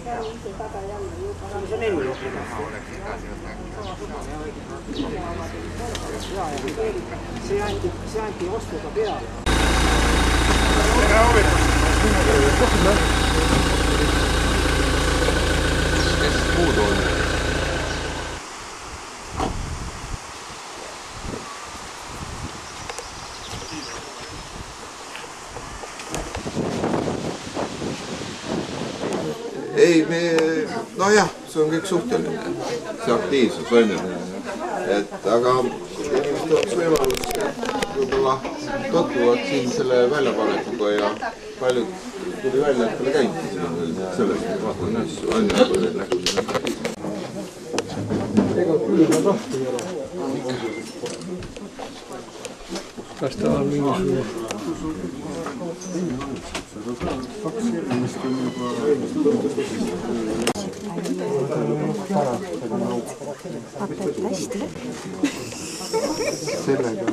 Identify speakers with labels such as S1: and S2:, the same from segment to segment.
S1: See anti ostuga peale.
S2: Kes muud on? Ei, nojah, see on kõik suhteline, see aktiivsus on ju, aga inimesed oleks võimalus võib-olla tutvuvad siin selle väljapanekuga ja paljud tuli välja, et pole käinud sellest, et vaatan asju, on ju, kui need nägud on aktiivsed.
S1: Ega küll on rahti ei ole. Kas ta on mingisugune?
S3: Hakkad hästi.
S1: Sellega.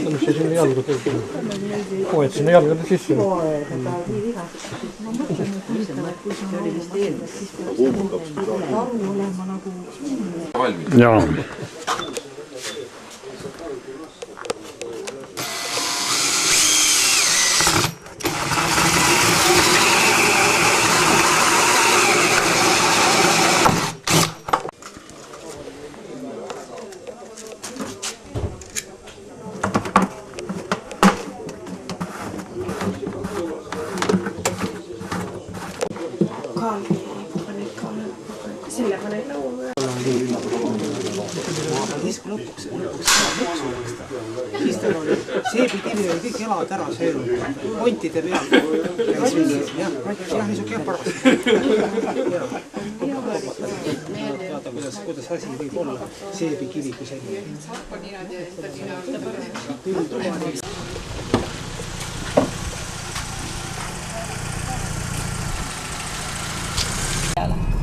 S1: Mis see sinna jalga tõesti? Et sinna jalga sisse. Jaa.
S3: Selle panen lauale.
S1: Siis kui lõpuks siis tal oli seebikivi oli kõik jalad ära söönud. Pontide peal. Jah, niisugune jah paras. Vaata, kuidas asi võib olla seebikivi kui selline.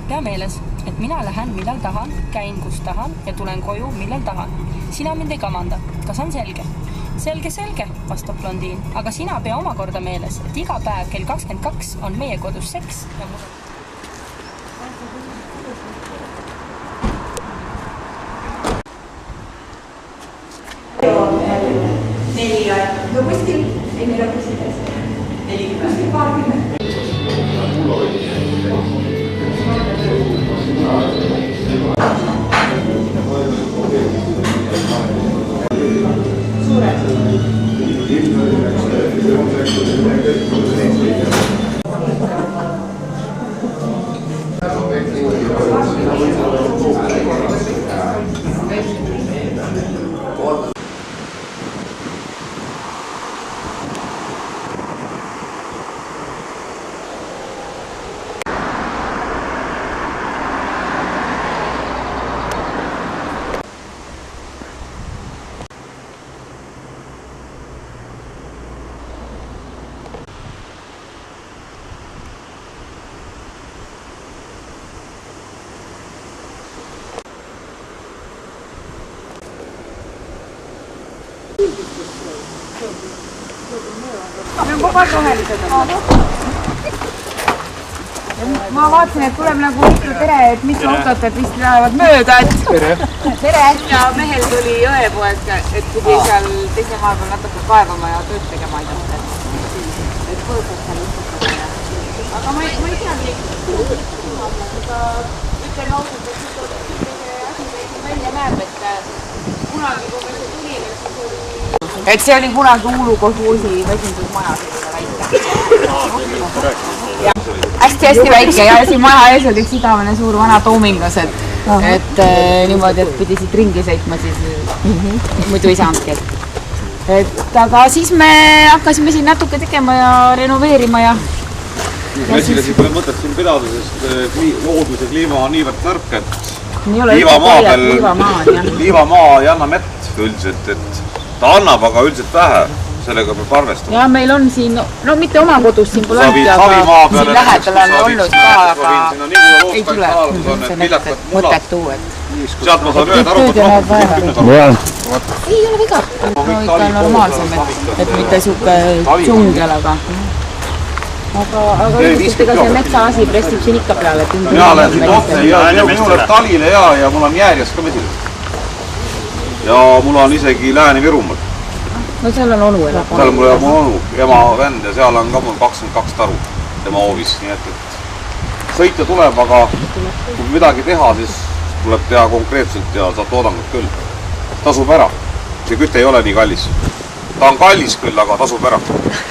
S4: Pea meeles, et mina lähen millal tahan, käin kus tahan ja tulen koju millal tahan. Sina mind ei kamanda. Kas on selge? Selge, vastab blondiin. Aga sina pea omakorda meeles, et iga päev kell 22 on meie kodus seks ja mul...
S3: Neli aega. No kuskil? Ei, meil on kuskil 40. Paarkümmend.
S5: Me on kogu aeg rohelised. Ma vaatasin, et tuleb nagu mitu tere, et mitu autot, et vist lähevad mööda. Tere! Ja mehel tuli jõepoeg, et pidi seal teise maa peal natuke kaevama ja tööd tegema aidata. Et põõsas seal ühtlustada. Aga ma ei teagi, aga ütleme ausalt, et asi välja näeb, et kunagi, kui meil see tuli, siis oli... Et see oli kunagi Uulu kolhoosi mesindusmaja selline väike. Hästi väike ja siin maja ees oli üks igavene suur vana toomingas, et niimoodi, et pidi siit ringi sõitma, siis muidu ei saanudki. Aga siis me hakkasime siin natuke tegema ja renoveerima ja...
S2: Messiga siin pole mõtet siin pidada, sest looduse kliima on niivõrd nõrk, et liivamaa ei anna mett üldiselt, et ta annab aga üldiselt vähe.
S6: sellega peab arvestama.
S5: Ja meil on siin, no mitte oma kodus siin pole olnud, aga siin lähedal on olnud ka, aga ei tule see mõtet tuua, et
S6: sealt ma saan öelda aru,
S5: ei ole viga. No ikka normaalsem, et mitte siuke džungel, aga üldiselt ega see metsa asi prestib siin ikka peale.
S6: mina olen siin otse ja minu läheb talile ja mul on Jäärjas ka mesilas. Ja mul on isegi Lääne-Virumaal.
S5: No seal on onu elab.
S6: Seal on mul onu, ema vend ja seal on ka mul 22 taru tema hoovis. Nii et sõita tuleb, aga kui midagi teha, siis tuleb teha konkreetselt ja saab toodangut küll. Tasub ära. See kütte ei ole nii kallis. Ta on kallis küll, aga tasub ära.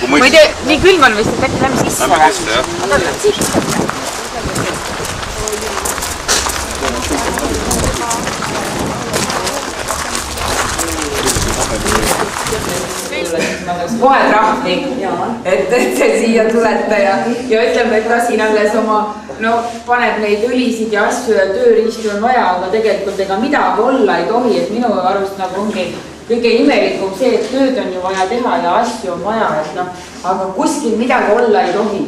S5: Ma ei tea, nii külm on vist, et äkki lähme sisse.
S6: Lähme sisse, jah.
S5: Aga lähme sisse. Kohe trahvnik, et te siia tulete ja ütleme, et ta siin alles oma, no paneb neid õlisid ja asju ja tööriistu on vaja, aga tegelikult ega midagi olla ei tohi, et minu arust nagu ongi kõige imelikum see, et tööd on ju vaja teha ja asju on vaja, et noh, aga kuskil midagi olla ei tohi.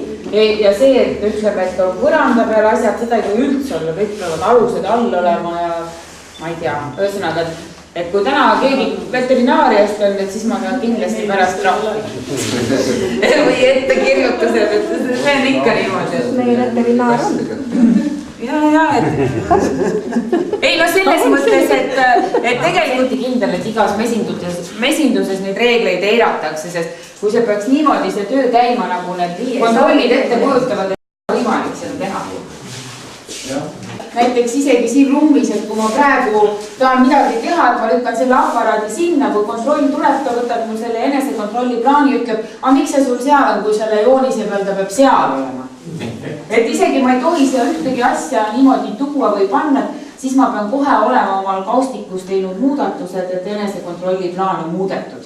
S5: Ja see, et ütleme, et on põranda peal asjad, seda ei tohi üldse olla, kõik peavad alused all olema ja ma ei tea, ühesõnaga, et kui täna keegi veterinaariast on, et siis ma saan kindlasti pärast trahvi. Või ettekirjutused, et see on ikka niimoodi.
S3: Meie veterinaar on.
S5: Ja, et ei no selles mõttes, et tegelikult kindel, et igas mesinduses neid reegleid eiratakse, sest kui see peaks niimoodi see töö käima, nagu need kontrollid ette kujutavad, et on võimalik seda teha. Näiteks isegi siin ruumis, et kui ma praegu tahan midagi teha, et ma lükkan selle aparaadi sinna, kui kontroll tuleb, ta võtab mul selle enesekontrolli plaani, ütleb, miks see sul seal on, kui selle joonise peal ta peab seal olema. Et isegi ma ei tohi seda ühtegi asja niimoodi tuua või panna, siis ma pean kohe olema omal kaustikus teinud muudatused, et enesekontrolli plaan on muudetud.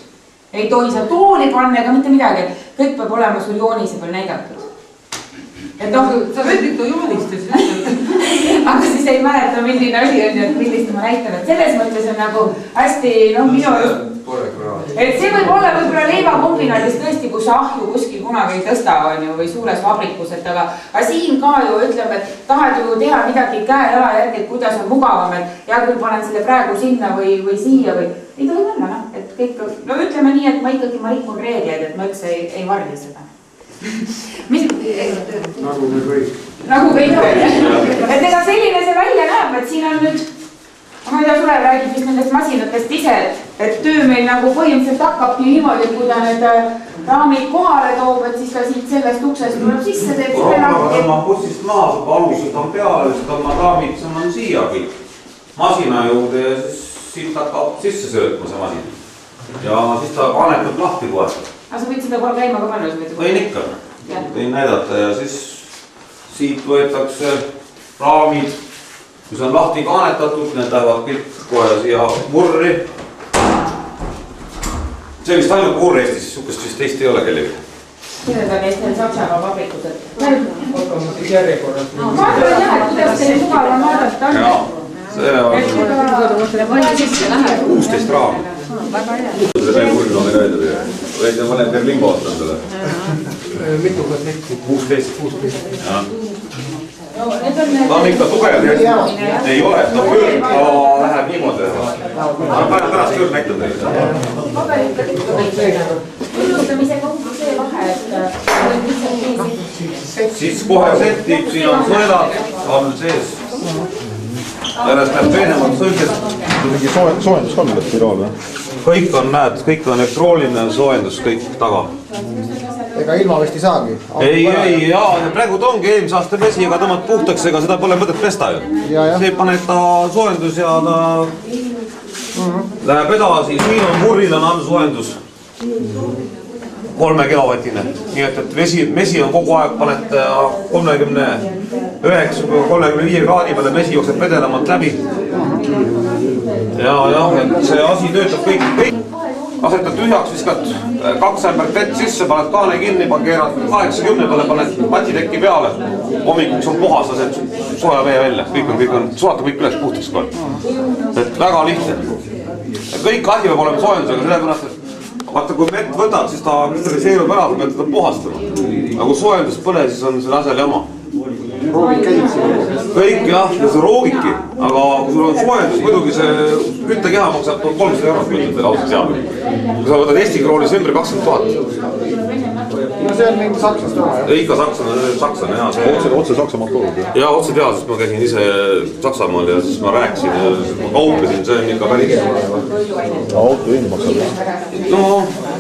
S5: Ei tohi seda tooli panna ega mitte midagi, kõik peab olema sul joonise peal näidatud. Et noh, sa võid ikka joonistes aga siis ei mäleta, milline oli, et millist ma näitan, et selles mõttes on nagu hästi, noh, minu et see võib olla võib-olla leivakombinaadis tõesti, kus ahju kuskil kunagi ei tõsta on ju, või suures vabrikus, et aga siin ka ju ütleme, et tahad ju teha midagi käe-jala järgi, et kuidas on mugavam, et hea küll panen selle praegu sinna või siia või ei tohi olla, noh, et kõik, no ütleme nii, et ma ikkagi rikun reegleid, et ma üldse ei varli seda.
S7: Nagu me kõik.
S5: Nagu kõik on. Et ega selline see välja näeb, et siin on nüüd, ma ei tea, Sulev räägib vist nendest masinatest ise, et töö meil nagu põhimõtteliselt hakkabki niimoodi, et kui ta need raamid kohale toob, et siis ta siit sellest uksest tuleb sisse, teeb selle lahti.
S6: Tõmban bussist maha, alused on peale, siis tõmban raamid, see on siia kõik masina juurde ja siis siit hakkab sisse söötma see masin. Ja siis ta panetab lahti kohe.
S5: Aga sa võid seda kohe käima ka panna?
S6: Võin ikka, võin näidata ja siis siit võetakse raamid, mis on lahti kaanetatud, need lähevad kõik kohe siia murri. See vist ainult murri Eestis, sihukest vist teist ei ole kellegi.
S5: Need on Eestil Saksamaa vabrikused.
S7: Automatik järjekorras.
S5: Ma arvan jah, et kuidas see mugav on vaadata on.
S6: Jaa, see on 16 raami.
S5: Väga hea.
S6: Seda ei kuulnud veel öelda. Võid ma olen Berlingo ostan selle.
S7: Mitu protsenti?
S6: 16. Ta on ikka tugev. Ei ole, ta läheb niimoodi. Ma pärast küll näitan teile.
S5: Üllustamisega ongi see vahe, et
S6: siis kohe settib, siin on sõelad, on sees. Pärast läheb peenemalt sõlgest.
S2: Mingi soojendus on võt Tirool või?
S6: Kõik on, näed, kõik on elektrooniline soojendus, kõik taga.
S7: Ega ilma vist ei saagi?
S6: Ei, jaa, praegu ta ongi eelmise aasta vesi, ega tõmmad puhtaks, ega seda pole mõtet pesta ju. See paneb ta soojendus ja ta läheb edasi, siin on murril on all soojendus. 3 kilovatine, nii et vesi on kogu aeg, paned 35 kraadi peale, vesi jookseb vedelamalt läbi. Ja, et see asi töötab kõik. Asetad tühjaks, viskad 2 ämbert vett sisse, paned kaane kinni, keerad 80 peale, paned patitekki peale. Hommikuks on puhas, lased sooja vee välja, kõik on, sulata kõik üles puhtaks kohe. Et väga lihtne. Kõik asi peab olema soojendusega, sellepärast, et vaata, kui mett võtad, siis ta kristalliseerub ära, sa pead teda puhastama. Aga kui soojendust põle, siis on selle asjal jama.
S7: Roogid käib siin.
S6: Kõik jah, ja see roogibki, aga kui sul on soojendus, muidugi see küttekeha maksab 1300 €, kui ütled ausalt teada. Kui sa võtad Eesti kroonis ümber 20 000.
S7: No see on mingi Saksast oma, jah?
S6: Ikka Saksane, jah.
S8: Otse Saksamaalt toodud, jah?
S6: Jaa, otse tehasest ma käisin ise Saksamaal ja siis ma rääkisin ja ma kauplesin, see on ikka päris.
S8: Auto hind maksab.
S6: No,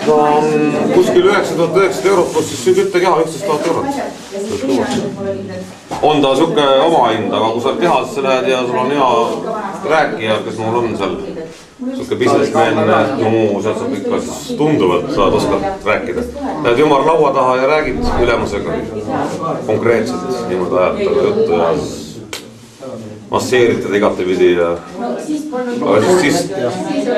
S6: ta on kuskil 9900 € pluss siis küttekeha 11 000 €. On ta siuke oma hind, aga kui sa tehasesse lähed ja sul on hea rääkija, kes mul on seal, siuke businessman, sealt saab ikka siis tunduvalt, saad oskad rääkida. Lähed jumar laua taha ja räägid ülemusega konkreetselt, niimoodi ajad talle juttu ja masseerid teda igatepidi ja aga siis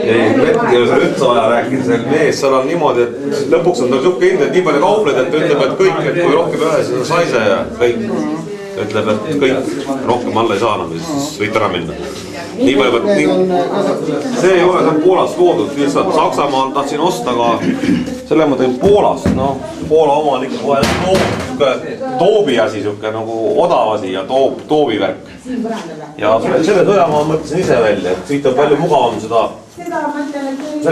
S6: ei ole seal üldse vaja rääkida, see mees seal on niimoodi, et lõpuks on tal siuke hind, et nii palju kaupled, et ütleb, et kõik, et kui rohkem ühe, siis on saise ja kõik ütleb, et kõik rohkem alla ei saa enam ja siis võid ära minna. Nii palju, et see ei ole, see on Poolast loodud, lihtsalt Saksamaal tahtsin osta, aga selle ma tõin Poolast, noh, Poola omanik kohe toobi asi, siuke nagu odav asi ja toobivärk. Ja selle sõja ma mõtlesin ise välja, et siit on palju mugavam seda, selle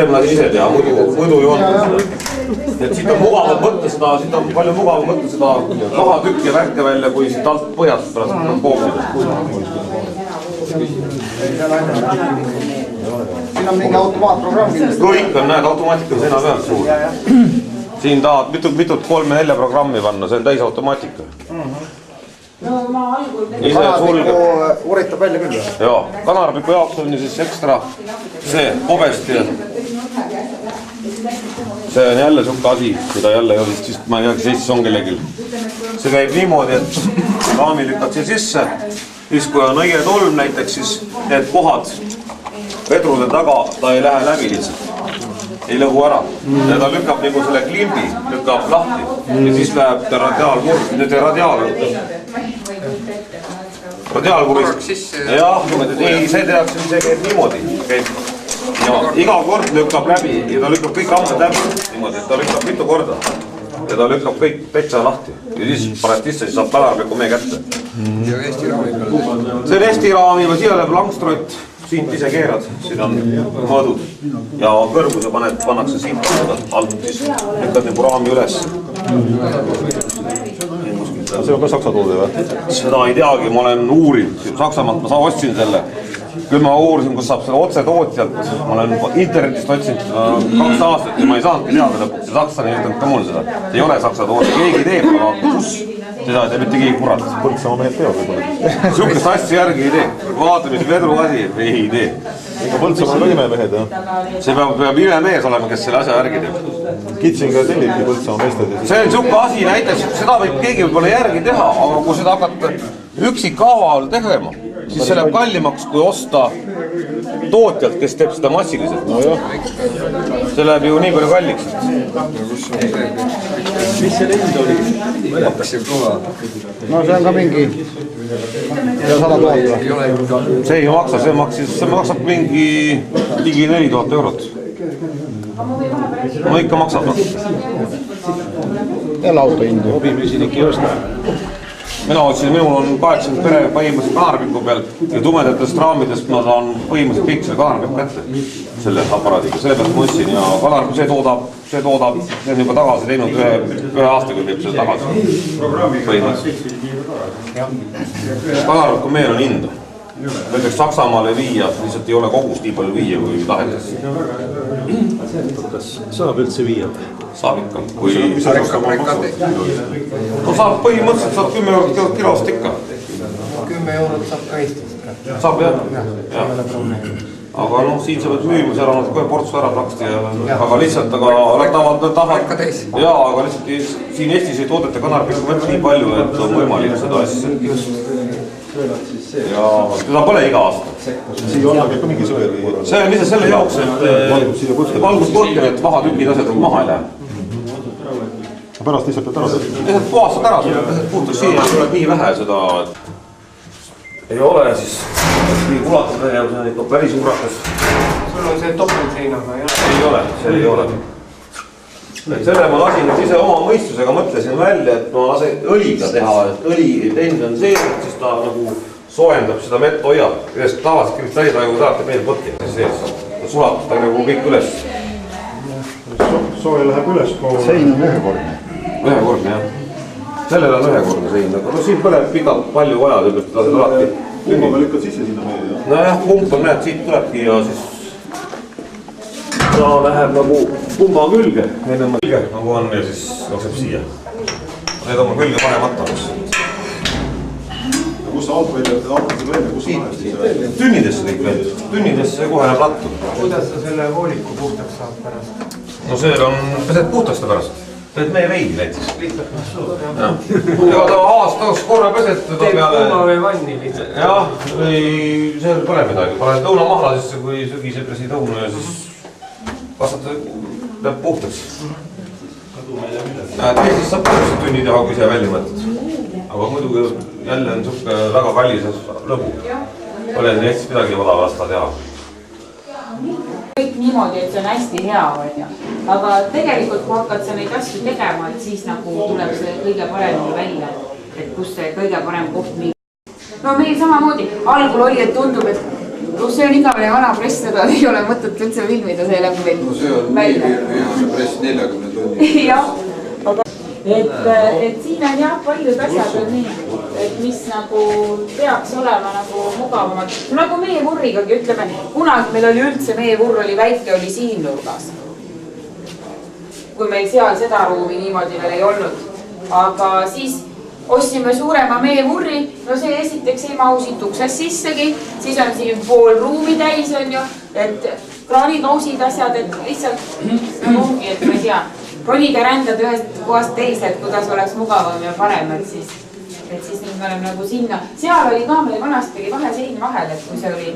S6: ma tahtsin ise teha, muidu ei olnud seda. Et siit on mugavam võtta seda, siit on palju mugavam võtta seda kahatükki ja värke välja, kui siit alt põhjast pärast koopida.
S7: Siin on mingi automaatprogramm kindlasti.
S6: Kõik on, näed, automaatika on seina pealt suur. Siin tahad mitut 3-4 programmi panna, see on täisautomaatika. Ise sulgeb.
S7: Uritab välja küll.
S6: Joo, kanarpiku jaoks on ju siis ekstra see kobesti. See on jälle siuke asi, mida jälle ei ole, siis ma ei tea, kes Eestis on kellelgi. See käib niimoodi, et raami lükkad siia sisse. Siis kui on õie tolm näiteks, siis need kohad vedrude taga, ta ei lähe läbi lihtsalt. Ei lõhu ära. Ja ta lükkab nagu selle klimbi, lükkab lahti. Ja siis läheb ta radiaalkuris. Jah, ei, see tehakse, see käib niimoodi. Iga kord lükkab läbi ja ta lükkab kõik rambad läbi. Niimoodi, et ta lükkab mitu korda. Ja ta lükkab kõik petsa lahti. Ja siis paned sisse, siis saab pälarpeku meie kätte.
S2: Ja Eesti raami peal.
S6: See on Eesti raami, või siia läheb langstrott, siit ise keerad, siin on mõõdud. Ja kõrguse pannakse siit alt, siis lükkad nagu raami üles.
S8: See on ka Saksa toode või?
S6: Seda ei teagi, ma olen uurinud, Saksamaalt ma ostsin selle. Küll ma uurisin, kus saab selle otse tootjalt, ma olen internetist otsinud 2 aastat ja ma ei saanudki teada lõpuks ja sakslane ei ütelnud ka mul seda. See ei ole Saksa toode, keegi teeb, aga kus? Seda ei tee mitte keegi kurat.
S8: Põltsamaa mehed teevad võib-olla.
S6: Sihukest asja järgi ei tee. Vaata, mis vedru asi, ei tee.
S8: Ega Põltsamaa on ka imemehed, jah?
S6: See peab imemees olema, kes selle asja järgi teeb.
S8: Kitsinga tellibki Põltsamaa meestad.
S6: See on sihuke asi näiteks, seda võib keegi võib-olla järgi teha, aga kui seda hakata üksikhaaval tegema, siis see läheb kallimaks, kui osta tootjalt, kes teeb seda massiliselt.
S8: No jah.
S6: See läheb ju nii palju kalliks.
S2: Mis selle hind oli? Maksim koha.
S7: No see on ka mingi 100 000 või?
S6: See ei maksa, see maksab mingi ligi 4000 €. No ikka maksab.
S7: Jälle auto hindu.
S8: Hobimüüsinik ei osta.
S6: Mina otsin, minul on 80 pere põhimõtteliselt kanarpiku peal ja tumedatest raamidest ma saan põhimõtteliselt kõik selle kanarpiku kätte selle aparaadiga, selle pealt ma otsin ja kanarpik, see toodab, see on juba tagasi teinud ühe aastaga teeb selle tagasi põhimõtteliselt. Kanarpiku meel on hinda. Näiteks Saksamaale viia, lihtsalt ei ole kogust nii palju viia, kui tahetakse.
S8: Kas saab üldse viia?
S6: Saab ikka, kui... No saab põhimõtteliselt, saab 10 € kilost ikka.
S7: 10 € saab ka Eestis.
S6: Saab jah? Aga noh, siin sa pead müüma, seal on kohe portsu ära plaksti ja... Aga lihtsalt, aga tahavad... Jaa, aga lihtsalt siin Eestis ei toodeta kanarpikku vett nii palju, et on võimalik seda asja. Ja seda pole iga aasta.
S8: Siia alla käib ka mingi sõel või?
S6: See on lihtsalt selle jaoks, et valguskorterid vahatükid asjad maha ei lähe.
S8: Pärast lihtsalt pead ära teha?
S6: Lihtsalt puhastad ära, puhtaks siia tuleb nii vähe seda... Ei ole siis nii kulatas tegevus on ikka päris urakas.
S7: Sul on see topeltseinaga, ei ole?
S6: Ei ole, see ei ole. et selle ma lasin nüüd ise oma mõistusega, mõtlesin välja, et ma lasen õliga teha, et õli tend on see, et siis ta nagu soojendab seda mett, hoiab. Ühest tavaliselt kristallitaju saate meil põtti sees. Ta sulatab nagu kõik üles.
S8: Sooja läheb üles poole.
S7: Sein on ühekordne.
S6: Ühekordne, jah. Sellel on ühekordne sein, aga no siin põleb pikalt palju vaja, sellepärast lased alati.
S8: Pumba me lükkad sisse sinna meie, jah?
S6: Nojah, pump on näed, siit tulebki ja siis ta läheb nagu pumba külge, nagu on ja siis jookseb siia. Need on külge panemata.
S8: Kus sa alt välja, kus sa näed siis?
S6: Tünnidesse kõik veel, tünnidesse kohe läheb lattu.
S1: Kuidas sa selle vooliku puhtaks saad pärast?
S6: No see on, pesed puhtaks ta pärast. Teed meie veidi näiteks. Ja ta aastas korra pesed teda peale.
S1: Teed kuuma või vanni lihtsalt?
S6: Jah, see pole midagi. Pane õunamahla sisse, kui sügisel presid õunu ja siis vastata peab puhtaks. Teisest saab puhtaks tünni teha, kui see välja mõtled. Aga muidugi jälle on suhke väga kallis lõbu. Pole Eestis midagi odav lasta teha.
S5: Kõik niimoodi, et see on hästi hea, on ju. Aga tegelikult, kui hakkad sa neid asju tegema, et siis nagu tuleb see kõige paremini välja, et kus see kõige parem koht mingi. No meil samamoodi, algul oli, et tundub, et see on igavene vana press, seda ei ole mõtet üldse filmida, see läheb meil välja.
S2: See on viimane press 40 tunni.
S5: Jah, et siin on jah, paljud asjad on nii, et mis nagu peaks olema nagu mugavamad. Nagu meie vurrigagi ütleme, kunagi meil oli üldse, meie vurr oli väike, oli siin nurgas. Kui meil seal seda ruumi niimoodi veel ei olnud. Aga siis ostsime suurema meie vurri, no see esiteks ei mahu siit uksest sissegi, siis on siin pool ruumi täis, on ju, et kraanikausid asjad, et lihtsalt nagu ongi, et ma ei tea, ronida rändad ühest kohast teise, et kuidas oleks mugavam ja parem, et siis nüüd me oleme nagu sinna. Seal oli ka meil vanasti oli vahe sein vahel, et kui see oli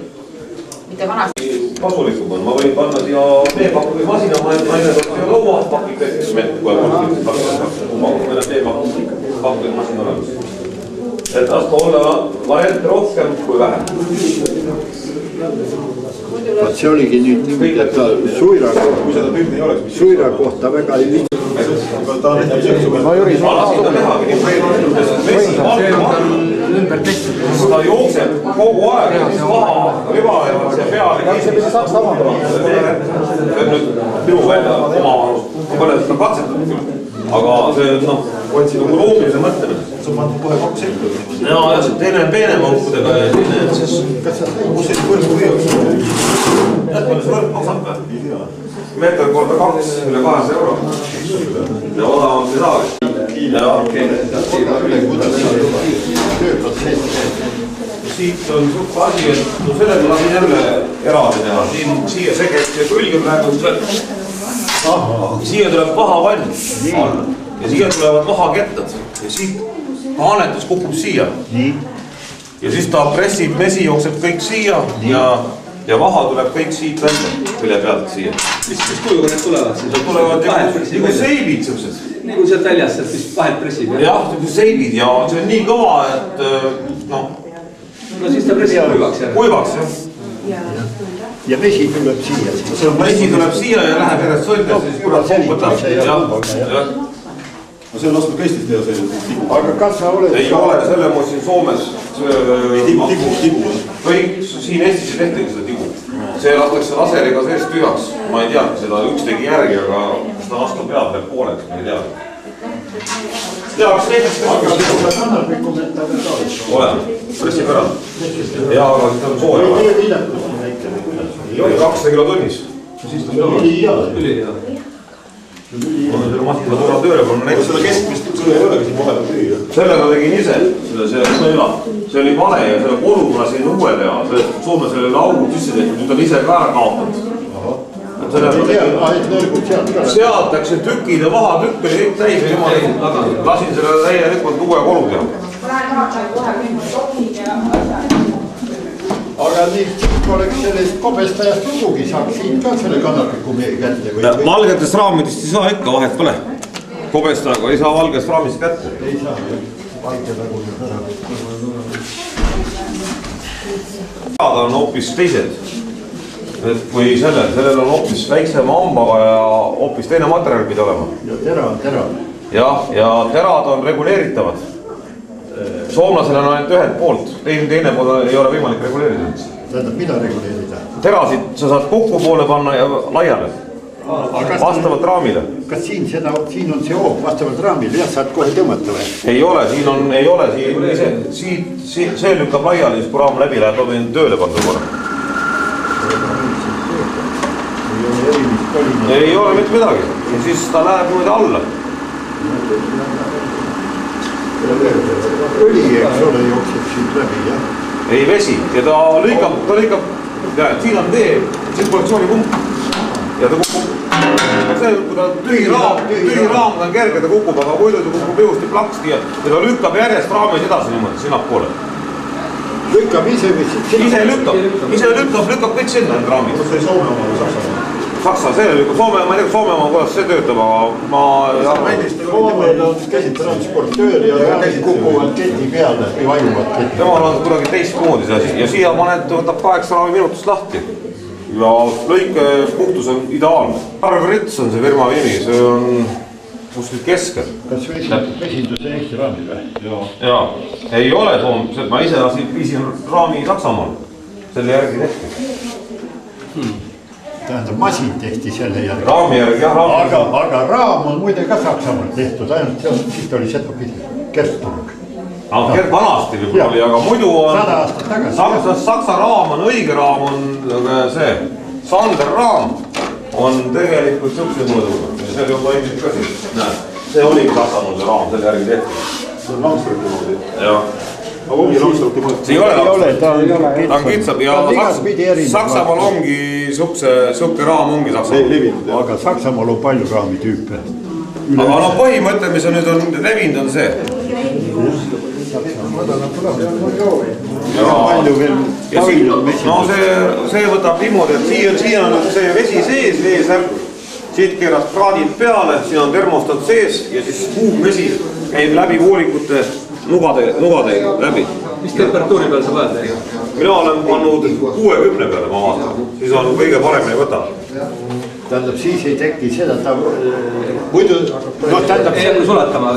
S5: mitte vanasti.
S6: Kasulikum on, ma võin panna siia meepakkude masina, ma naine saab siia looma, pakib käiks mett, kui meil on meepakkude masina olemas. Et lasta olla variante rohkem kui vähem.
S7: Vaat see oligi nüüd niimoodi, et ta suira kohta väga ei liitu.
S6: Ma Jüri, see on tal ümber tehtud. Ta jookseb kogu aeg, siis maha rivanevad ja peale. See pidi saaks tavandama. See on nüüd minu välja oma mõned seda katsetanud küll. Aga see on loomilise mõtlemine.
S8: See on pandud kohe 2 sektorit.
S6: Ja see teine on peenema õppudega ja teine on siis...
S8: Kus see võrgu viiaks?
S6: Jätkõle see võrg maksab või? Meeter korda 2, üle 200 euro. Ja odavam see saagi. Siit on suht asi, et selle ma lasin jälle eraldi teha. Siia see käib see külge praegu. Siia tuleb maha vann ja siia tulevad maha kettad. Ja siit haanetus kukub siia. Ja siis ta pressib, mesi jookseb kõik siia ja vaha tuleb kõik siit välja, külje pealt siia.
S9: Mis kujuga need tulevad siis?
S6: Need tulevad nagu seibid sellised.
S9: Nagu sealt väljast, et mis vahet pressib?
S6: Jah, seibid ja see on nii kõva, et
S9: no siis ta pressib kuivaks järg.
S6: Kuivaks, jah.
S7: Ja vesi tuleb siia.
S6: Vesi tuleb siia ja läheb järjest sõlda, siis kurat võtab.
S8: No see on lasknud ka Eestis teha see.
S7: Aga kas sa oled...
S6: Ei ole, selle ma siin Soomes...
S8: Tigu.
S6: Kõik siin Eestis ei tehtagi seda tigu. See lastakse laseriga seest tühjaks. Ma ei tea, seda üks tegi järgi, aga seda vastu peab veel pooleks, ma ei tea. Teaks näiteks... Oleme, pressib ära. Ja, aga see on sooja. 200 kilo tunnis.
S8: Siis ta on üli hea.
S6: Ma olen selle masina tulla tööle, kui on näiteks...
S8: Seda keskmist sul ei olegi siin vahepeal tüü.
S6: Selle ma tegin ise, see oli vale ja selle kodu ma lasin uue teha. Soome sellele augud sisse tehtud, nüüd on ise ka ära kaotanud. Sealt läks see tükid ja maha tükk oli kõik täis ja ma lasin selle täielikult uue kodu teha.
S7: Aga nüüd kui oleks sellest kobestajast lugugi, saaks siin ka selle kannapiku meie kätte?
S6: Valgetest raamidest ei saa ikka, vahet pole. Kobestajaga ei saa valgest raamist kätte.
S7: Ei saa, valge nagu nüüd ära.
S6: Teada on hoopis teised. et kui sellel on hoopis väiksema hambaga ja hoopis teine materjal pidi olema.
S7: Ja tera on tera.
S6: Jah, ja terad on reguleeritavad. Soomlasel on ainult ühelt poolt, teine pool ei ole võimalik reguleerida.
S7: Tähendab, mida reguleerida?
S6: Terasid sa saad kokku poole panna ja laiale. Vastavalt raamile.
S7: Kas siin on see hoog vastavalt raamile? Jah, saad kohe tõmmata või?
S6: Ei ole, see lükkab laiali, siis kui raam läbi läheb, ma võin tööle panna korra. Ei ole mitte midagi. Ja siis ta läheb nüüd alla.
S7: Õli, eks ole, jookseb siit läbi, jah?
S6: Ei, vesi. Ja ta lõikab, siin on tee, tsirkulatsioonipump. Ja ta kukub. Kui ta tühi raam on kerge, ta kukub, aga muidu ta kukub juhusti plaksti ja ta lükkab järjest raamis edasi niimoodi, sinna poole.
S7: Lükkab ise või siit?
S6: Ise lükkab kõik sinna need raamid.
S8: See Soome oma või Saksa oma?
S6: Saksa, see lükkab Soome, ma ei tea, Soome oma, kuidas see töötab, aga ma...
S7: Soomel on käsitransportöör ja kukuvad keti peale või vajuvad keti.
S6: Temal on kuidagi teistmoodi see ja siia võtab 8 raami minutust lahti. Ja lõike puhtus on ideaalne. Harv Rits on see firma nimi, see on kuskil keskel.
S7: Kas vesinduse Eesti raamid või?
S6: Jaa, ei ole Soome, ma ise viisin raami Saksamaal, selle järgi tehti.
S7: Tähendab, masin tehti selle järgi.
S6: Raami järgi, jah, raami.
S7: Aga raam on muide ka Saksamaal tehtud, ainult siit oli seda pidi, Kerstburg.
S6: Vanasti võib-olla oli, aga muidu on Saksa raam on õige raam, on see Sander raam on tegelikult siukse mõõduga. See on toimib ka siis, näed, see oli Saksamaal see raam, selle järgi tehti.
S8: See on Langsbergi moodi.
S6: Jah.
S8: Aga ongi Langsbergi moodi.
S6: See ei ole, ta on kitsab ja Saksamaal ongi siuke raam ongi Saksamaal.
S7: Aga Saksamaal on palju raamitüüpe.
S6: Aga no põhimõte, mis on nüüd on levinud, on see. No see võtab niimoodi, et siin on see vesi sees, veesärk, siit keeras kraadid peale, siin on termostat sees ja siis kuumvesi käib läbi voolikute nugade läbi.
S9: Mis temperatuuri peal sa vajad?
S6: Mina olen pannud 60 peale, ma vaatan, siis on kõige paremini võtab.
S7: Tähendab, siis ei teki seda, ta muidu, tähendab,
S9: ei hakka sulatama.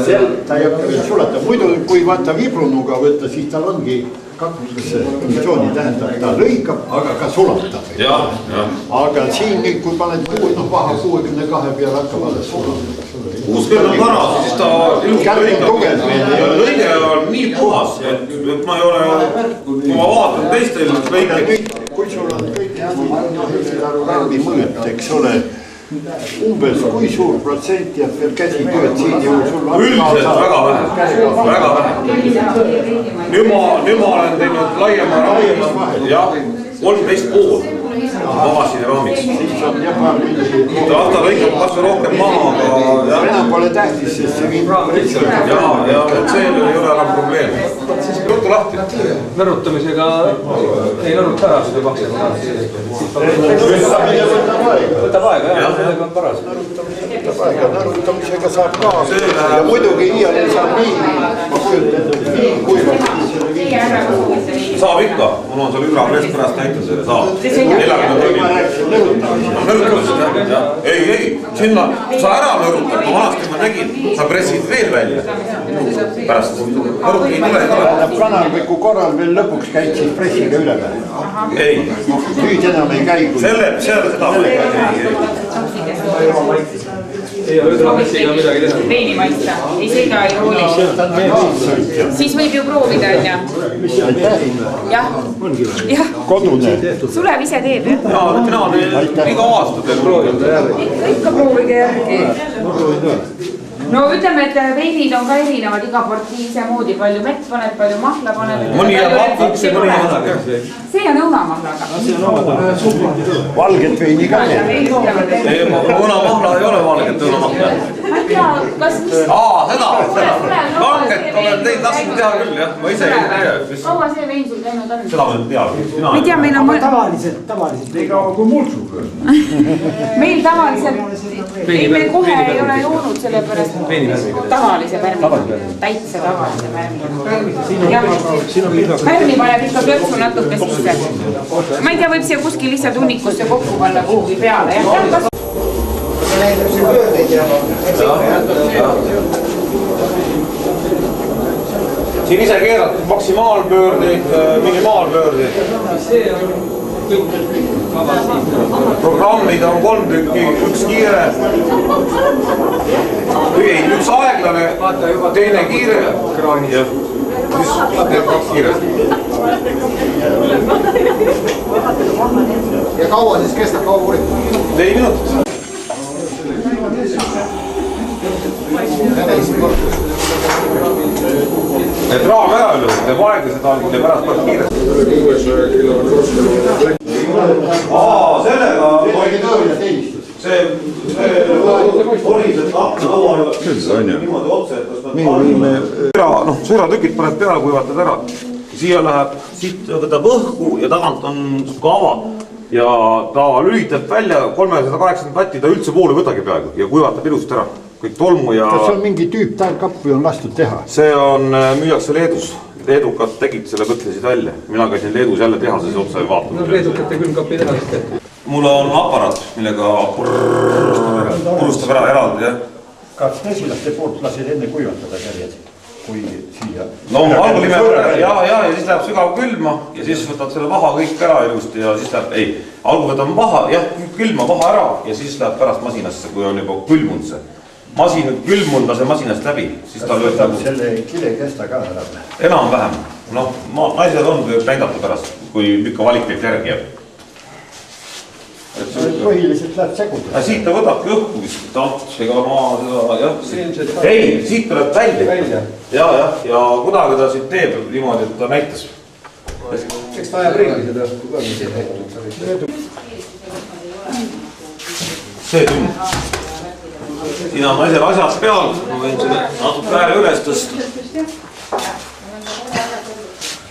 S7: Ta ei hakka sulatama, muidu kui vaata vibrunuga võtta, siis tal ongi kaks funktsiooni, tähendab, ta lõikab, aga ka sulatab. Aga siin, kui paned vaha 62 peale hakkab alles sulatama.
S6: 60 on paras, siis ta lõige on nii puhas, et ma ei ole, kui ma vaatan teistel lõiked.
S7: Kui sul on kõik raami mõõt, eks ole, umbes kui suur protsent jääb veel käsitööd siin ju sul on...
S6: Üldiselt väga vähe. Nüüd ma olen teinud laiema raami, jah, 13,5 maasini raamiks.
S7: Siis on jah paar mingi...
S6: Ta lõikab kasvu rohkem maha, aga...
S7: Enam pole tähtis, sest see viib...
S6: Ja see ei ole enam probleem. Ruttu lahti.
S9: Nõrutamisega ei nõruta ära seda maksema. Võtab aega, jah, sellega on paras.
S7: Nõrutamisega saab ka. Ja muidugi iial ei saa nii, ma kujutan, nii kuivalt.
S6: Saab ikka, mul on seal übrapress pärast näitud selle, saab. 40 nõrutamisest, jah. Ei, sinna, sa ära nõrutad, ma vanasti ma nägin, sa pressid veel välja. Pärast, nõruti ei tule.
S7: Kanarviku korral veel lõpuks käid siis pressiga üle või?
S6: Ei.
S7: Nüüd enam ei käi.
S6: Seal seda
S9: ei ole üdrapressiga midagi teha.
S5: Veini maitse, ei seega ei rooli. Siis võib ju proovida, jah.
S7: Kodune.
S5: Sulev ise teeb, jah?
S6: Mina olen iga aasta teeb.
S5: Ikka proovige järgi. No ütleme, et veinid on ka erinevad, iga partii ise moodi, palju mett paneb, palju mahla paneb.
S6: Mõni jääb hakkaks ja mõni jääb.
S5: See on õunamahlaga.
S7: Valget veini ka teeb.
S6: Õunamahla ei ole valget õunamahla.
S5: ma ei tea, kas mis...
S6: Seda! Kanget olen teid lasknud teha küll, jah. Ma ise ei tea.
S5: Kaua see vein sul käinud on?
S6: Seda ma ei tea.
S5: Ma ei tea, meil on...
S1: Tavaliselt.
S7: Nii kaua kui mulsuga.
S5: Meil tavaliselt... Me kohe ei ole joonud selle pärast tavalise värmi. Täitsa tavalise värmi. Värmi paneb ikka plöksu natuke sisse. Ma ei tea, võib siia kuskil lihtsalt hunnikusse kokku panna kuhugi peale.
S6: Siin ise keerad maksimaalpöördeid, minimaalpöördeid. Programmid on 3 tükki, 1 kiire. Üks aeglane, teine kiire. Siis teeb 2 kiiret.
S1: Ja kaua siis kestab, kaua uurid?
S6: 4 minutit. Et raam ära ülühud, teeb aeglased algul ja pärast pärast kiiresti. Sellega see horiselt akna laual niimoodi otse, et sõratükid paned peale, kuivatad ära. Siia läheb, siit võtab õhku ja tagant on suhka ava. Ja ta lülitab välja 380 vatti, ta üldse voolu võtagi peaaegu ja kuivatab ilusasti ära. Kõik tolmu ja...
S7: Kas on mingi tüüp talkapp või on lastud teha?
S6: See on müüakse Leedus. Leedukad tegid selle, võtlesid välja. Mina käisin Leedus jälle tehases otsa ja vaatama.
S9: No leedukate külmkapi tehas.
S6: Mul on aparaat, millega purustab ära eraldi, jah.
S7: Kas mesilaste poolt lasid enne kuivatada kärjed, kui siia?
S6: No algul imeb ja siis läheb sügav külma ja siis võtad selle vaha kõik ära ilusti ja siis läheb, algul võtame vaha, jah, külma vaha ära ja siis läheb pärast masinasse, kui on juba külmunud see. Masin külmunud lase masinast läbi, siis ta lööb nagu...
S7: Selle kile kesta ka ära?
S6: Enam-vähem. Noh, naised on näidata pärast, kui pikka valik teilt järgi jääb.
S7: Põhiliselt läheb seguda.
S6: Siit ta võtabki õhku vist, ega ma seda, jah. Ei, siit tuleb välja. Ja kuidagi ta siit teeb niimoodi, et ta näitas.
S9: Eks ta ajab ringi seda õhku ka.
S6: See tünn. Siin on naisel asjad peal, ma võin selle natuke ääre üles tõsta.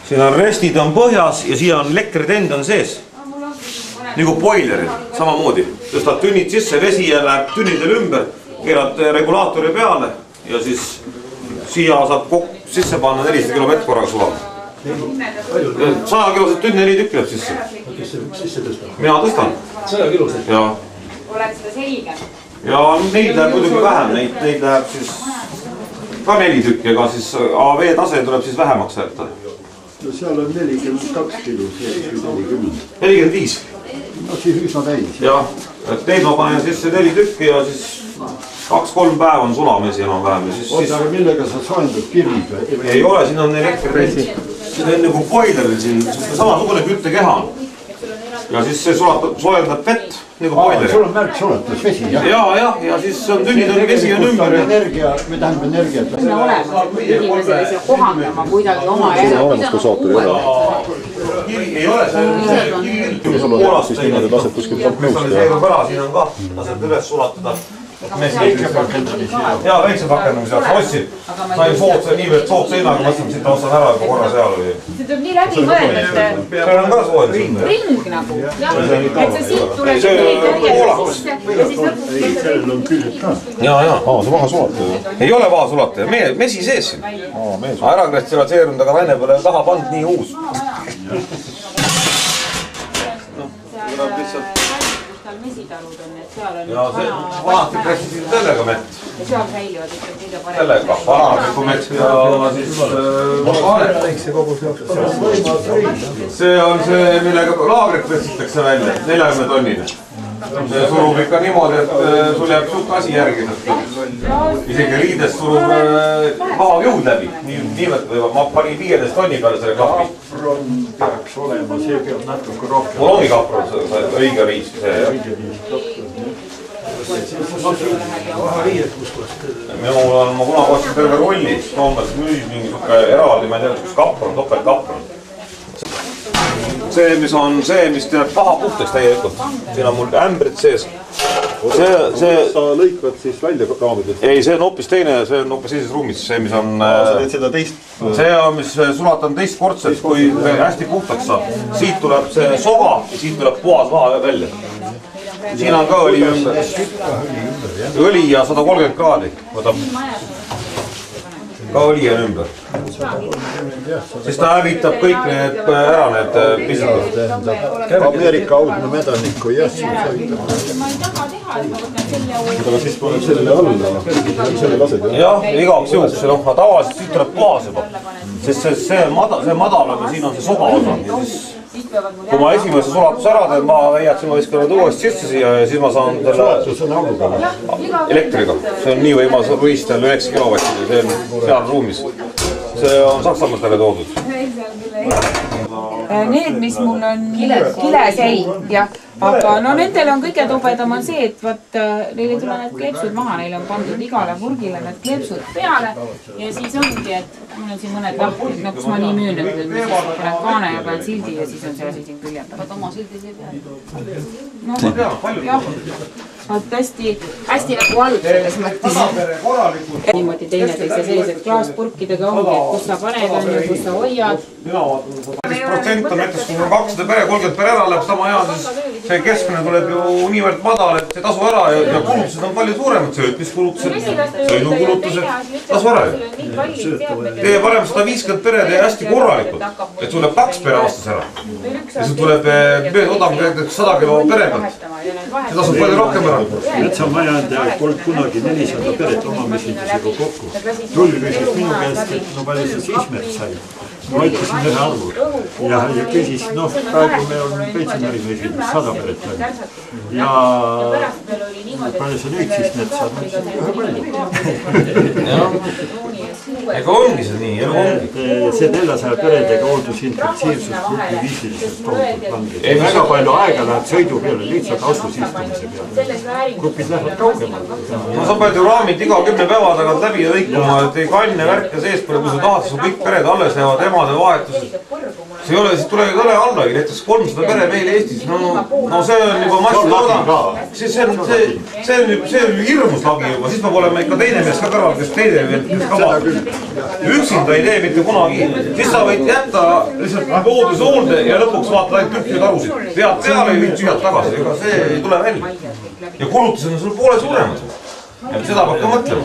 S6: Siin on restid on põhjas ja siia on elektritend on sees. Nagu boileril, samamoodi. Tõstad tünnid sisse, vesi läheb tünnidel ümber, keerad regulaatori peale ja siis siia saab sisse panna 400 kilo vett korraga sulab. 100 kilosed tünne 4 tükki läheb sisse.
S8: Kes see sisse tõstab?
S6: Mina tõstan.
S8: 100 kilosed?
S6: Jaa.
S5: Oled seda selge?
S6: Ja neid läheb muidugi vähem, neid läheb siis ka 4 tükki, ega siis AV tase tuleb siis vähemaks jätta.
S7: No seal on 42 kilo, see on 40.
S6: 45.
S7: No siis üsna täis.
S6: Jah, et neid ma panen sisse 4 tükki ja siis 2-3 päev on sulamesi enam-vähem.
S7: Oota, aga millega sa soendud kirvid või?
S6: Ei ole, siin on elektritend. Siin on nagu boileril siin, samasugune küttekeha on. Ja siis see soojendab vett nagu boileril.
S7: Sul on märk sulatus vesi, jah?
S6: Ja siis on tünnid on vesi on ümber.
S7: Me tähendab energiat.
S5: See on olemas, et inimesele see kohandama kuidagi oma järgi.
S8: Olemas kui saatur ei ole.
S6: Kiri ei ole, see kiri.
S8: Kui sul on siis niimoodi lased kuskil poolt nõust teha.
S6: Siin on ka, lased üles sulatada. Väikse pakendamise jaoks ostsin. Sain sootsa, niivõrd sootsa hinnaga, mõtlesin, siit ostan ära juba korra seal oli.
S5: See tuleb nii läbi mõelnud, et
S6: see on ka soojendus.
S5: ring nagu. Et see siit tuleb järjest sisse ja siis lõpuks...
S7: Ei, sellel on küljed ka.
S6: Jaa.
S8: See vaha sulata ju.
S6: Ei ole vaha sulata, mesi sees siin. Ära kristaliseerunud, aga Raine pole taha pand nii uus. Tuleb lihtsalt...
S5: Seal mesitalud on, et seal on...
S6: Ja see vanati pressisid sellega mett.
S5: Ja seal säilivad ikka kõige parem.
S6: Sellega, vanatiku mett ja siis... See on see, millega laagrit pressitakse välja, 40 tonnine. See surub ikka niimoodi, et sul jääb suht asi järgi. Isegi riidest surub vahavjõud läbi. Ma panin 15 tonni peale selle klapi.
S7: Kapron peaks olema, see peab natuke rohkem.
S6: Mul ongi kapron, õige riis. Minul on, ma kunagi ostsin terve rolli, Soomes müüs mingi eraldi, ma ei tea, kus kapron, topeltkapron. See, mis teeb paha puhtaks täielikult. Siin on mul ämbrid sees.
S8: Sa lõikvad siis välja raamidest?
S6: Ei, see on hoopis teine, see on hoopis teises ruumis, see mis on...
S8: Sa teed seda teist?
S6: See on, mis sulatan teist kortset, kui hästi puhtaks saab. Siit tuleb see soga ja siit tuleb puhas vaha välja. Siin on ka õli ümber. Õli ja 130 kraadi võtab. Ka õli on ümber. Siis ta hävitab kõik need ära, need pisikud.
S7: Ameerika audne medaniku, jah, siin hävitab.
S8: Aga siis paned selle alla, selle lased, jah?
S6: Jah, igaks juhuks, tavaliselt siit tuleb puhas juba. Sest see madal, aga siin on see soga osa. Kui ma esimese sulatuse ära teen, ma jätsin, ma viskan need uuesti sisse siia ja siis ma saan elektriga. See on nii võimas võistel 9 kilovatti, see on seal ruumis. See on Saksamaastele toodud.
S5: Need, mis mul on kiles ei, jah. Aga no nendel on kõige tobedam on see, et vaat neil ei tule need kleepsud maha, neil on pandud igale purgile need kleepsud peale ja siis ongi, et mul on siin mõned lahti, et no kus ma nii müün, et ma siis panen kaane ja panen sildi ja siis on see asi siin küljel. Vaat oma sildi see peale. No jah, vaat hästi nagu halb selles mõttes. Niimoodi teineteise sellised klaaspurkidega ongi, et kus sa paned on ja kus sa hoiad.
S6: 10% on näiteks, kui 200 pere, 30 pere ära läheb sama hea, siis see keskmine tuleb ju niivõrd madal, et see tasu ära ja kulutused on palju suuremad, söötmiskulutused, sõidukulutused, tasu ära ju. Teie parem 150 pere tee hästi korralikult, et sul läheb 2 pere aastas ära. Ja sul tuleb odav 100 kilo pere pealt. See tasub palju rohkem ära.
S7: Metsamajand polnud kunagi 400 peret oma mesindusega kokku. Tulli küsis minu käest, et no palju sa siis merd sai. Ma ütlesin ühe arvu ja küsis, noh, praegu me on pensionäri mesindus 100 peret läbi. Ja palju sa nüüd siis merd saad, ma ütlesin ühe palju.
S6: Ega ongi see nii, elu ongi.
S7: See 400 peredega hooldusintensiivsus grupi viisiliselt toodud langeb. Väga palju aega läheb sõidu peale, lihtsalt autos istumise peale. Grupid lähevad kaugemale.
S6: No sa pead ju raamid iga 10 päeva tagant läbi ja lõikuma, et ei kanne värke sees pole, kui sa tahad, siis kõik pered alles jäävad emade vahetused. See ei ole, siis tulegi kõle allagi, näiteks 300 pere meil Eestis, no see on juba massiloodan. See on ju hirmus lagi juba, siis peab olema ikka teine mees ka kõrval, kes teine mees ka vaatab. Üksinda ei tee mitte kunagi, siis sa võid jätta lihtsalt looduse hoolde ja lõpuks vaatad ainult tühje tarusid. Vead peale ja viid tühjad tagasi, ega see ei tule välja. Ja kulutused on sul poole suuremad. Ja seda peab ka mõtlema.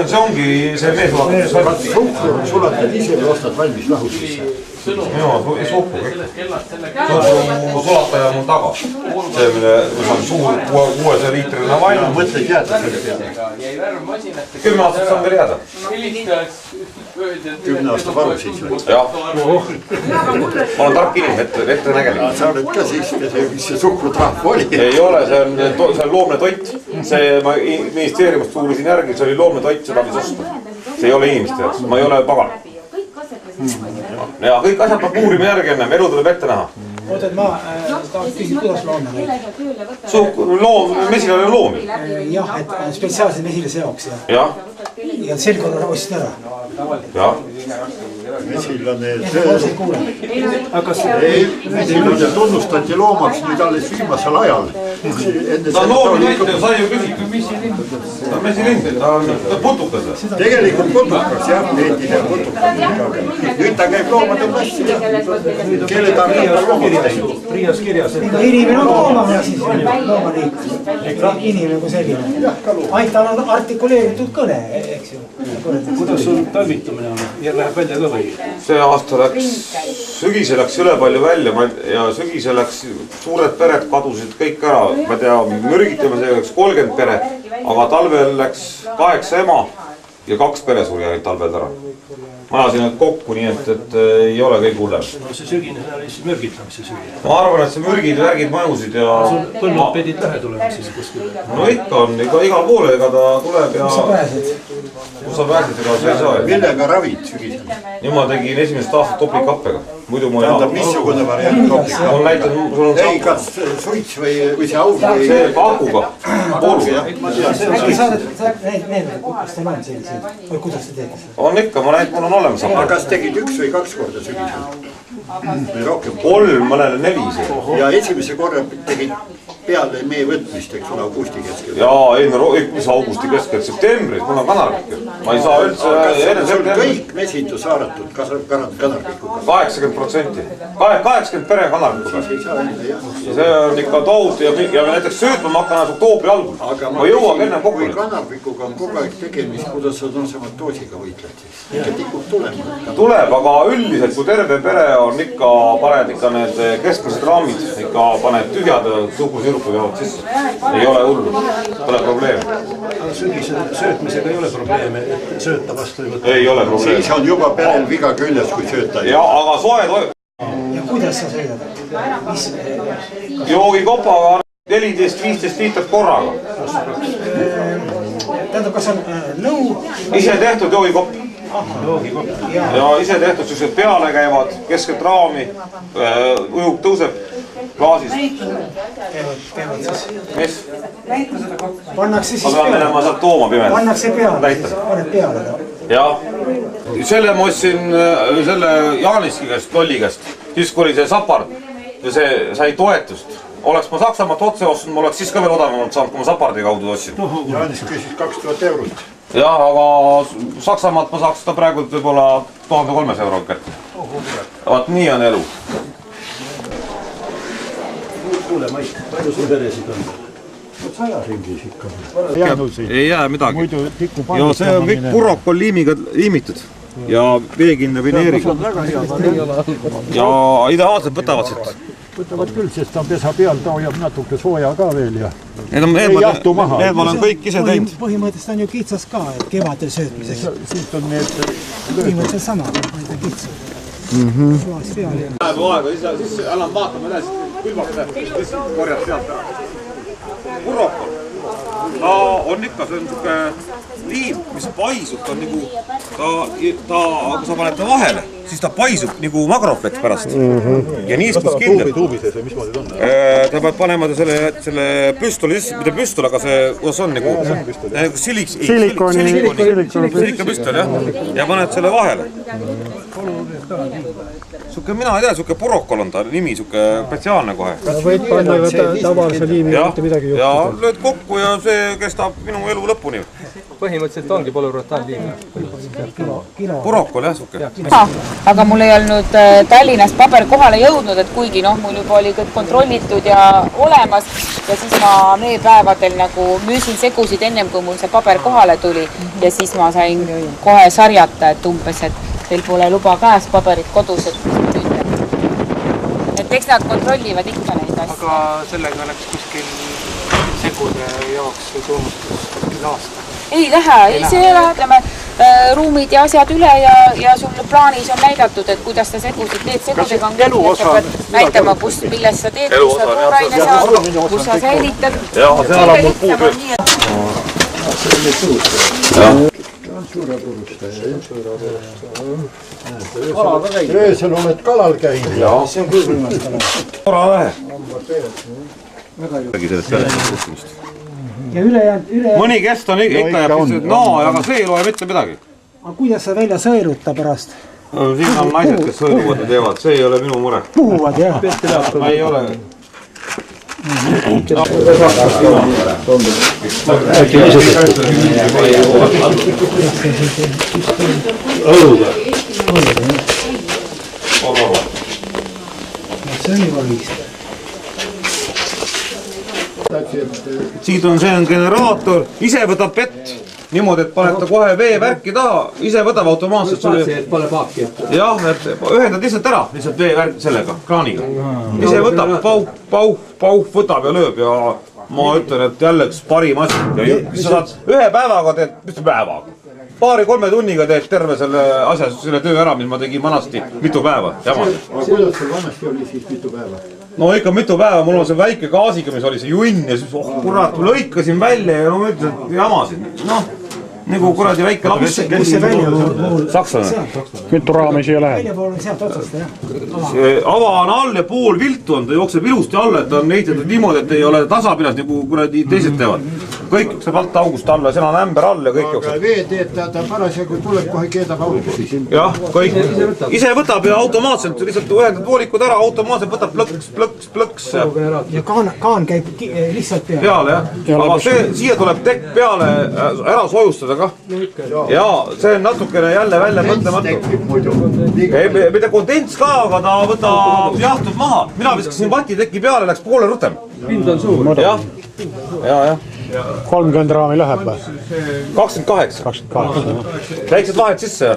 S6: See ongi see mees.
S7: Sulatad ise või ostad valmis lahus sisse?
S6: Jaa, ei suhku kõik. Sulataja on mul taga. See, mille on suur 600 liitrine vann.
S7: Mõtled jääda selle peale?
S6: 10 aastat saan veel jääda.
S7: 10 aasta varu siis või?
S6: Jah. Ma olen tark inimene, ette nägelik.
S7: Sa oled ka siis, mis see suhkrutrahv oli?
S6: Ei ole, see on loomne toit. See ma ministeeriumist uurisin järgi, see oli loomne toit, seda võis osta. See ei ole inimeste jaoks, ma ei ole pagan. Ja kõik asjad peab uurima järgi enne, elu tuleb ette näha.
S1: Ootad, ma küsin, kuidas loomne
S6: näib? Mesilane on loomi.
S1: Jah, et spetsiaalselt mesilase jaoks.
S6: Jah.
S1: Ja selgkorda ostsid ära.
S6: Jah.
S7: Mesilane mesilane tunnustati loomaks nüüd alles viimasel ajal.
S6: Ta on loominäite, sa ei ju küsitud. Ta on mesilind, ta on putukas.
S7: Tegelikult putukas, jah, endine putukas. Nüüd ta käib loomadel mässi, jah. Kelle ta on loomaks teinud?
S8: Priias kirjas.
S1: Inimene on loomane, loomaliik. Inimene kui selline. Ainult ta on artikuleeritud kõne, eks ju.
S8: Kuidas sul talvitamine on? Läheb välja ka või?
S6: See aasta läks, sügisel läks üle palju välja ja sügisel läks suured pered kadusid kõik ära. Ma tea, mürgitamisega läks 30 pere, aga talvel läks 8 ema ja 2 pere suri ainult talvel ära. Ma ajasin need kokku nii, et ei ole kõik hullem.
S8: No see sügine oli siis mürgitamise sügine.
S6: Ma arvan, et see mürgid ja värgid mõjusid ja...
S8: Põlnud pedid lähe tulevad siis kuskil?
S6: No ikka on, igal poole, ega ta tuleb ja...
S1: Kus sa pääsid?
S6: Kus sa pääsid, ega sa ei saa.
S7: Millega ravid sügisel?
S6: Nüüd ma tegin esimest aastat toplikappega. Muidu ma ei...
S7: Tähendab, missugune variant toplikapp?
S6: Mul näitab, sul on...
S7: Ei, kas suits või see aug või...
S6: See pakuga. Poolu.
S1: Äkki saadad need, kus teil on sellised? Või kuidas te teete?
S6: On ikka, ma näitan, mul on olemas.
S7: Aga kas tegid 1 või 2 korda sügisel? Või rohkem?
S6: 3, mõnele 4.
S7: Ja esimese korra tegid peale mee võtmist, eks ole, augusti keskel.
S6: Jaa, ei no mis augusti keskel, septembris, mul on kanarvik. Ma ei saa üldse enne septembris.
S7: Kõik mesindus haaratud kanarvikuga?
S6: 80%. 80 pere kanarvikuga. Ja see on ikka tohutu ja näiteks söötma ma hakkan oktoobri algul. Ma jõuan enne kokku.
S7: Kui kanarvikuga on kogu aeg tegemist, kuidas sa noorsemat doosiga võitled siis? Ikka tikub tulema.
S6: Tuleb, aga üldiselt kui terve pere on ikka, paned ikka need keskmised raamid, ikka paned tühjad suhkrusirupud jäävad sisse. Ei ole hullu, pole probleemi.
S8: Aga sügisel söötmisega ei ole probleeme, et sööta vastu ei võtta?
S6: Ei ole probleemi.
S7: Siis on juba perel viga küljes, kui sööta ei.
S6: Ja, aga soe toimub.
S1: Ja kuidas sa sõidad?
S6: Joogikopaga 14-15 liitrit korraga.
S1: Tähendab, kas on nõu?
S6: Ise tehtud joogikopp. Ja ise tehtud sellised peale käivad, keskelt raami, ujuk tõuseb klaasist. Mis?
S1: Pannakse siis
S6: peale? Ma pean minema sealt tooma pimeda.
S1: Pannakse peale, paned peale.
S6: Jah. Selle ma ostsin selle Jaaniski käest, Lolli käest. Siis kui oli see Sapard ja see sai toetust. Oleks ma Saksamaalt otse ostnud, ma oleks siis ka veel odavamalt saanud, kui ma Sapardi kaudu ostsin.
S7: Jaanis küsis 2000 eurot.
S6: Jah, aga Saksamaalt ma saaks seda praegu võib-olla 1300 eurot kätte. Vaat nii on elu.
S8: Kuule, Mait, palju sul peresid on?
S7: 100 ringis ikka.
S6: Ei jää midagi. Ja see on kõik purokol liimiga liimitud. Ja veekinne vineeriga. Ja ideaalselt võtavad siit.
S7: Võtavad küll, sest ta on pesa peal, ta hoiab natuke sooja ka veel ja
S6: ei jahtu maha. Need ma olen kõik ise teinud.
S1: Põhimõtteliselt on ju kitsas ka, et kevadel söötmiseks.
S7: Siit on need
S1: põhimõtteliselt sama, need on kitsad. Klaas peal.
S6: Läheb aega, siis annan vaatama edasi, külvaks korjad sealt ära. Purokol. Ta on ikka, see on niisugune liim, mis paisub, ta on nagu, kui sa paned ta vahele, siis ta paisub nagu magrofleks pärast. Ja niiskus kindel.
S7: tuubises või mismoodi ta on?
S6: Ta peab panema ta selle püstoli sisse, mitte püstol, aga see, kuidas on nagu silikapüstol, jah. Ja paned selle vahele. Suke, mina ei tea, suke purokol on ta nimi, suke spetsiaalne kohe.
S10: Võid panna tavalise liimi ja mitte midagi juhtuda.
S6: Ja lööd kokku ja see kestab minu elu lõpuni.
S9: Põhimõtteliselt ongi polürotaanliim.
S6: Purokol, jah, suke.
S5: Aga mul ei olnud Tallinnast paber kohale jõudnud, et kuigi mul juba oli kõik kontrollitud ja olemas ja siis ma meepäevadel nagu müüsin segusid ennem, kui mul see paber kohale tuli ja siis ma sain kohe sarjata, et umbes, et teil pole luba käes, paberid kodus, et mis ma nüüd teen. Et eks nad kontrollivad ikka neid asju.
S10: Aga sellega läks kuskil segude jaoks või tunnustus aasta?
S5: Ei lähe, see ütleme ruumid ja asjad üle ja sul plaanis on näidatud, et kuidas sa segusid teed. Segudega on küll, et sa pead näitama, milles sa teed, kus sa tooraine saad, kus sa säilitad.
S6: Jah, seal on mul puutööd.
S7: on suure purustaja. Öösel oled kalal käinud?
S6: Jaa.
S1: See on küll võimast kalal.
S6: Tore vähe. Räägi sellest jälgimist.
S1: Ja ülejäänud...
S6: Mõni kest on ikka jääb, no, aga see ei loe mitte midagi.
S1: Aga kuidas sa välja sõeruta pärast?
S6: Siin on naised, kes sõeruvad ja teevad, see ei ole minu mure.
S1: Puhuvad, jah?
S6: Ma ei ole...
S1: See on juba viist.
S6: Siit on, see on generaator, ise võtab vett niimoodi, et paned ta kohe veevärki taha, ise võtab automaatselt jah, et ühendad lihtsalt ära, lihtsalt veevärk sellega, kraaniga ise võtab, pauh, võtab ja lööb ja ma ütlen, et jälle üks parim asi ja sa saad ühe päevaga teed, mis päevaga? Paari-kolme tunniga teed terve selle asja, selle töö ära, mis ma tegin vanasti mitu päeva.
S7: Aga kuidas sul vanasti oli siis mitu päeva?
S6: No ikka mitu päeva, mul on see väike gaasiga, mis oli see junn ja siis, kurat, lõikasin välja ja no ma ütlen, et jamasin. Noh, nagu kuradi väike laps.
S1: Kus see välja pool?
S6: Sakslane.
S10: Mitu raami siia läheb?
S1: Välja pool on sealt otsast, jah.
S6: See ava on all ja pool viltu on, ta jookseb ilusti alla, et ta on ehitatud niimoodi, et ei ole tasapinas nagu kuradi teised teevad. kõik saab alt august alla, seal on ämber all ja kõik
S7: aga
S6: jookseb.
S7: veeteed ta parasjagu tuleb kohe keedab augusti.
S6: Jah, kõik ise võtab ja automaatselt lihtsalt ühendad voolikud ära, automaatselt võtab plõks.
S1: Ja kaan käib lihtsalt peale.
S6: Peale jah, aga siia tuleb tekk peale ära soojustada kah. Ja see on natukene jälle välja mõtlematu. Mitte kondents ka, aga ta võtab jahtub maha. Mina viskasin vatiteki peale, läks poole rutem.
S9: Pind on suur.
S6: Jah.
S11: 30 raami läheb või?
S6: 28. Väiksed vahed sisse.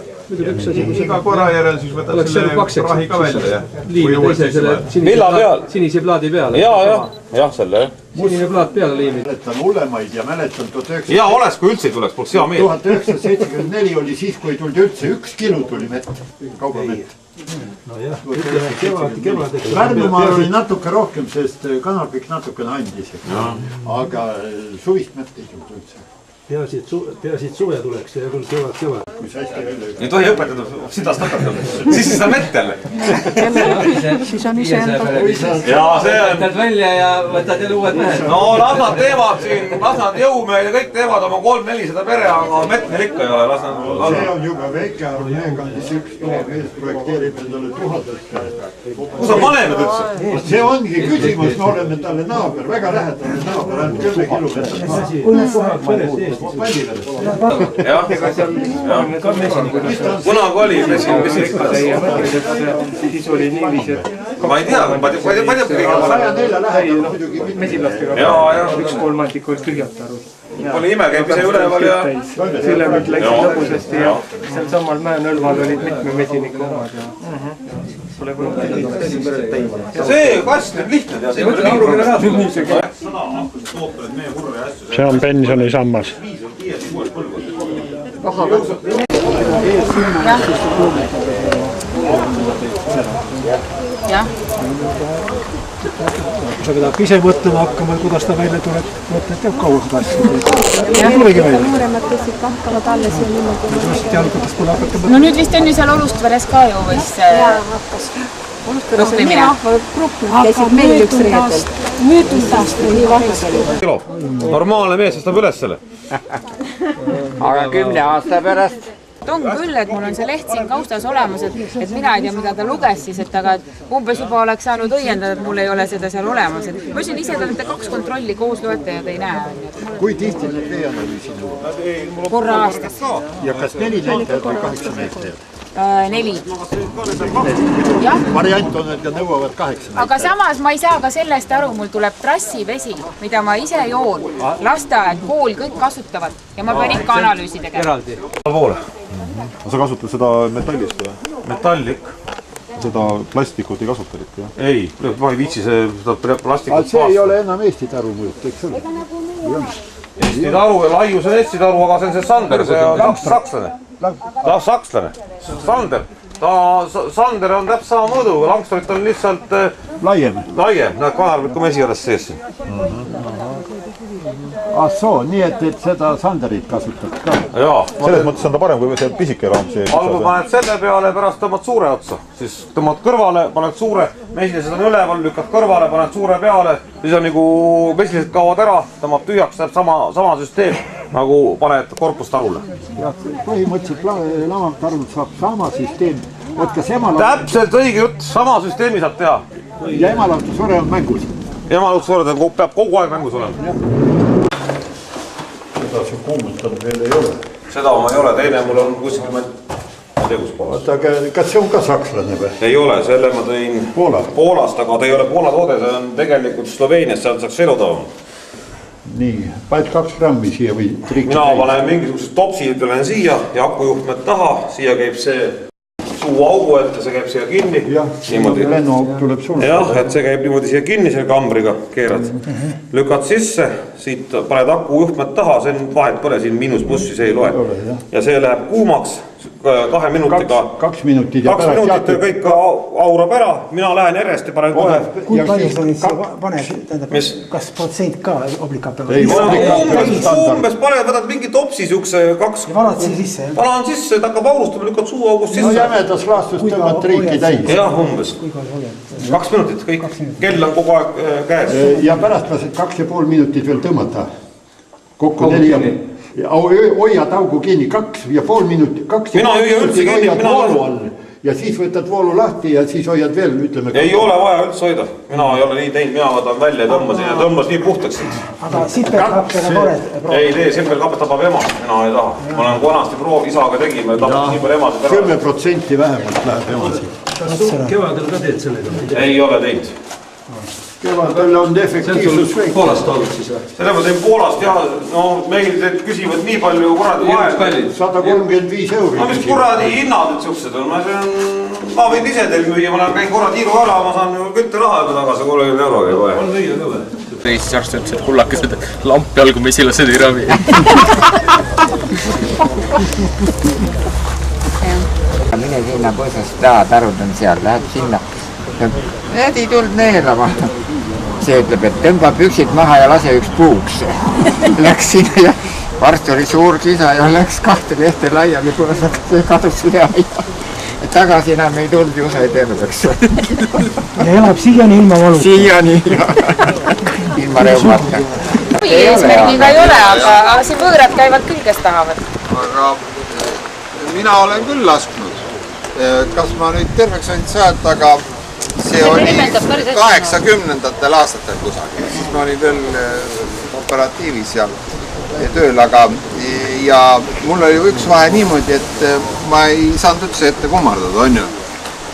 S2: Iga korra järel siis võtad selle prahi ka välja.
S6: Villa peal.
S9: Sinise plaadi peale.
S6: Jah, selle jah.
S9: Sinine plaat peale liimid.
S7: Mäletan hullemaid ja mäletan 1974
S6: Ja oleks, kui üldse ei tuleks, poleks hea meel.
S7: 1974 oli siis, kui tuldi üldse 1 kilo tuli mett, kaubamett. Pärnumaal oli natuke rohkem, sest Kanapik natukene andis. Aga suvist mett ei tulnud üldse.
S8: Peaasi, et suve tuleks ja küll kevad.
S6: Ei tohi õpetada sidast õpetada. Siis seda mett jälle.
S5: Siis on ise enda.
S6: Ja see on...
S9: Võtad välja ja võtad jälle uued mehed.
S6: No las nad teevad siin, las nad jõumehed ja kõik teevad oma 3-400 pere, aga mett neil ikka ei ole.
S7: See on juba väike arv, meekandis üks mees projekteerib endale 1000.
S6: Kus on vanemad üldse?
S7: See ongi küsimus, me oleme talle naaber, väga lähedane naaber, ainult 10 kilomeetrit.
S6: Jah, kunagi oli mesinik.
S10: Siis oli niiviisi, et...
S6: Ma ei tea, ma teab kõige
S10: mesilastega 1/3 oli tühjalt aru.
S6: Oli ime, käib ise üleval ja...
S10: Sülemid läksid lõbusasti ja seal samal mäenõlval olid mitme mesiniku omad ja...
S6: See kast on lihtne tead.
S11: See on pensionisammas.
S5: Jah.
S1: Sa pead ise mõtlema hakkama, kuidas ta välja tuleb, mõtled teab kaua seda asja. Tulegi välja.
S12: Nooremad tõstid hakkavad alles ja niimoodi.
S5: No nüüd vist on ju seal Olustveres ka ju võis...
S12: Olustveres on nii rahva grupp, nüüd käisid meil üks reedel. Möödunud aasta nii vahvasti.
S6: Normaalne mees tõstab üles selle.
S13: Aga 10 aasta pärast?
S5: On küll, et mul on see leht siin kaustas olemas, et mina ei tea, mida ta luges siis, et aga umbes juba oleks saanud õiendada, et mul ei ole seda seal olemas. Ma ütlesin ise, et te 2 kontrolli koos loete ja te ei näe.
S7: Kui tihti need veeanalüüsid nõuvad?
S5: Korra aastas.
S7: Ja kas 4 näitajad või 8 näitajad?
S5: 4.
S7: Variant on, et nõuavad 8 näitajad.
S5: Aga samas ma ei saa ka sellest aru, mul tuleb trassivesi, mida ma ise joon, lasteaed, kool, kõik kasutavad ja ma pean ikka analüüsi tegema.
S14: Sa kasutad seda metallist või?
S6: Metalli ikka.
S14: Seda plastikut ei kasuta ikka, jah?
S6: Ei, ma ei viitsi seda plastikut
S7: see ei ole enam Eesti taru mõjut, eks ole?
S6: Eesti taru ja laius on Eesti taru, aga see on see Sander, see on sakslane. Ta on sakslane. Sander on täpselt sama mõõduga, Langstorit on lihtsalt...
S7: Laiem.
S6: Näed, kanarvikku mesi alles sees siin.
S7: Ah soo, nii et seda Sanderit kasutad ka?
S6: Jaa.
S14: Selles mõttes on ta parem, kui see pisike raam sees.
S6: Algu paned selle peale, pärast tõmbad suure otsa. Siis tõmbad kõrvale, paned suure, mesilised on üleval, lükkad kõrvale, paned suure peale. Siis on nagu mesilised kaovad ära, tõmbab tühjaks, täpselt sama süsteem, nagu paned korpustarule.
S7: Põhimõtteliselt lamavtarul saab sama süsteem.
S6: Täpselt õige jutt, sama süsteemi saab teha.
S7: Ja emalautusvore on mängus?
S6: Emalautusvore peab kogu aeg mängus olema.
S7: Seda see kuumutanud veel ei ole.
S6: Seda ma ei ole, teine mul on kuskil ma ei tea kus kohas.
S7: Aga kas see on ka sakslane või?
S6: Ei ole, selle ma tõin Poolast, aga ta ei ole Poola toode, see on tegelikult Sloveenias, seal saaks eludavam.
S7: Nii, paid 2 grammi siia või trikki?
S6: Mina panen mingisugused topsid tulen siia ja akujuhtmed taha, siia käib see suu augu ette, see käib siia kinni.
S7: Jah, lennuauk tuleb sulle.
S6: Jah, et see käib niimoodi siia kinni selle kambriga, keerad. Lükad sisse, siit paned akujuhtmed taha, see on vahet pole, siin miinus-plussi see ei loe. Ja see läheb kuumaks 2 minutiga.
S7: 2 minutit ja
S6: 2 minutit ja kõik aurab ära, mina lähen järjest ja panen kohe.
S1: Kui palju sa nüüd paned, kas protsent ka oblikaat peab?
S6: Umbes paned, võtad mingi topsi siukse 2.
S1: Valad siia sisse?
S6: Valan sisse, et hakkab aurustama, lükkad suu august sisse.
S7: No jämedas laastus tõmbad triiki täis.
S6: Jah, umbes. 2 minutit, kõik. Kell on kogu aeg käes.
S7: Ja pärast lased 2,5 minutit veel tõmmata. kokku 4 ja hoiad augu kinni 2,5 minutit.
S6: Mina ei hoia üldse kinni.
S7: Ja siis võtad voolu lahti ja siis hoiad veel, ütleme.
S6: Ei ole vaja üldse hoida. Mina ei ole nii teinud, mina võtan välja ja tõmbasin ja tõmbas nii puhtaks.
S1: Aga sipelkappena pored?
S6: Ei tee, sipelkappe tapab emast, mina ei taha. Ma olen vanasti isaga tegime, tapab sipel emasid ära.
S7: 10% vähemalt läheb emasid.
S8: Kas kevadel ka teed sellega?
S6: Ei ole teinud.
S7: Kevadel on efektiivsus väike.
S8: Poolast olnud siis või?
S6: Selle ma tein Poolast ja no meil küsivad nii palju kuradi vaeva.
S7: 135 €.
S6: No mis kuradi hinnad et suhted on? Ma võin ise teil müüa, ma käin korra tiiru ära, ma saan kütte raha juba tagasi 30 € ei vaja.
S8: On müüa ka või?
S15: Teist arst ütles, et kullakesed lamp jalgu mesilased ei ravi.
S13: Mine sinna põõsast tarud on seal, lähed sinna. Need ei tulnud neelama. See ütleb, et tõmba püksid maha ja lase üks puuks. Läks sinna ja varsti oli suur kisa ja läks 2 lehte laiali põõsaga, see kadus üle aia. Tagasi enam ei tulnud ju sai terveks.
S1: Ja elab siiani ilma valuta.
S13: Siiani ilma reumata.
S5: Eesmärgiga ei ole, aga siin võõrad käivad küll, kes tahavad.
S2: Aga mina olen küll lasknud. Kas ma nüüd terveks võin saada, aga see oli 80ndatel aastatel kusagil. Siis ma olin veel operatiivis ja tööl, aga ja mul oli üks vahe niimoodi, et ma ei saanud üldse ette kummardada, on ju.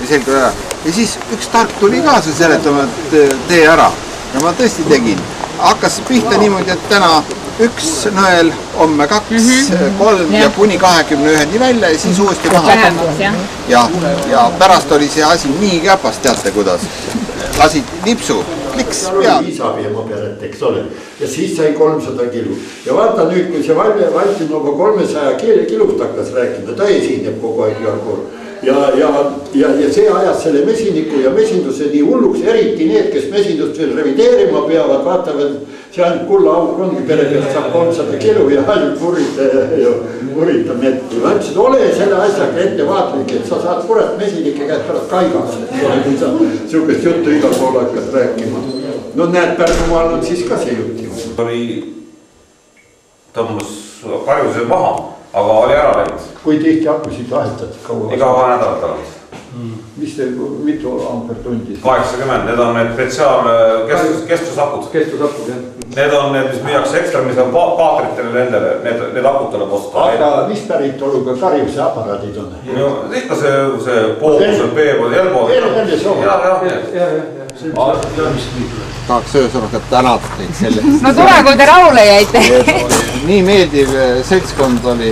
S2: Ja selge ära. Ja siis üks tark tuli kaasa seletama, et tee ära. Ja ma tõesti tegin. Hakkas pihta niimoodi, et täna 1 nõel, homme 2, 3 ja kuni 21 välja ja siis uuesti maha. Ja pärast oli see asi nii käpas, teate kuidas. Lasid nipsu, kliks peal.
S7: Isabiema peret, eks ole. Ja siis sai 300 kilo. Ja vaata nüüd, kui see Valtinoga 300 kilust hakkas rääkida, ta esineb kogu aeg igal kord. Ja see ajas selle mesiniku ja mesinduse nii hulluks, eriti need, kes mesindust veel revideerima peavad, vaatavad, see ainult kulla auk ongi pere pealt saab 300 kilo ja ainult vurita metti. Ma ütlesin, ole selle asjaga ettevaatlik, et sa saad kurat mesinike käest pärast kaigast. Kui sa sihukest juttu igal pool hakkad rääkima. No näed, Pärnumaal on siis ka see jutt ju.
S6: Tõmbas karjuse maha, aga oli ära läinud.
S7: Kui tihti hakkusid vahetad?
S6: Iga 2 nädalat tagasi.
S7: Mis te, mitu ampertundi?
S6: 80, need on need spetsiaal kestvusakud.
S8: Kestvusakud, jah.
S6: Need on need, mis müüakse ekstra, mis on paatritele nendele, need akut tuleb osta.
S7: Aga mis päritoluga karjuse aparaadid on?
S6: Ikka see poobused, peebud, elbod.
S2: Tahaks öösõrgat tänada teid selle.
S5: No tule, kui te rahule jäite.
S2: Nii meeldiv seltskond oli,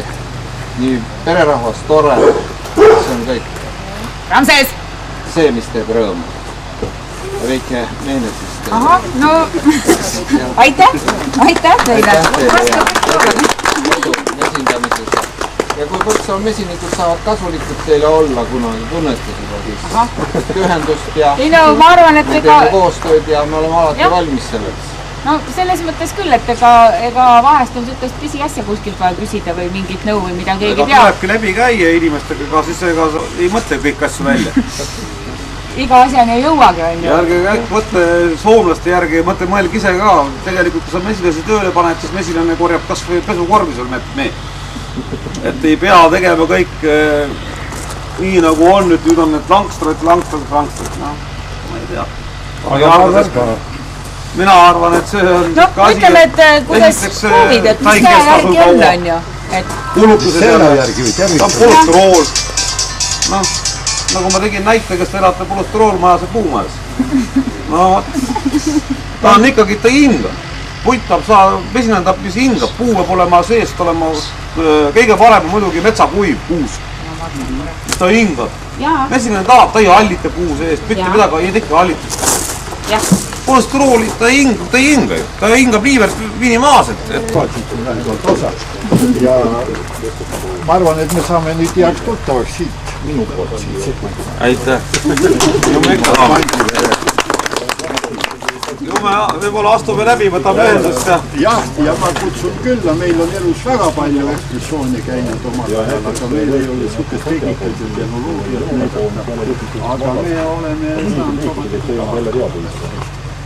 S2: nii pererahvas, tore, see on kõik.
S5: Ramses!
S2: See, mis teeb rõõmu. Väike meenesist.
S5: Aha, no aitäh teile.
S2: Ja kui Põltsamaa mesinikud saavad kasulikud teile olla kunagi, tunnete seda siis ühendust ja koostööd ja me oleme alati valmis selleks.
S5: No selles mõttes küll, et ega vahest on sütest pisiasja kuskilt vaja küsida või mingit nõu või mida keegi teab.
S6: Tulebki läbi käia inimestega, siis ega ei mõtle kõik asju välja.
S5: Iga asjani ei jõuagi, on ju.
S6: Ja ärge mõtle soomlaste järgi, mõelge ise ka. Tegelikult, kui sa mesilase tööle paned, siis mesilane korjab kas või pesukorvi sul meet. Et ei pea tegema kõik nii nagu on, nüüd on need langstrad. No, ma ei tea. Mina arvan, et see on...
S5: No ütleme, et kuidas proovid, et mis käe järgi on, ju?
S6: Kulutuse seal on polüsterool. Noh, nagu ma tegin näite, kes te elate polüsteroolmajas ja puumajas. No, ta on ikkagi, ta hingab. Puit tahab saa, mesinane tahab, mis hingab. Puu peab olema seest olema, kõige parem on muidugi metsakuiv puus. Ta hingab. Mesinane tahab, ta ei hallita puu seest, mitte midagi ei teki hallita. Polüsterooli, ta ei hinga ju, ta hingab niivõrd minimaalselt.
S7: Ja ma arvan, et me saame nüüd heaks tuttavaks siit, minu poolt siit.
S6: Aitäh. Võib-olla astume läbi, võtame ühendust.
S7: Jah, ja ma kutsun külla, meil on elus väga palju ekskursioone käinud omal ajal, aga meil ei ole sihukest tehnikat ja tehnoloogiat. Aga me oleme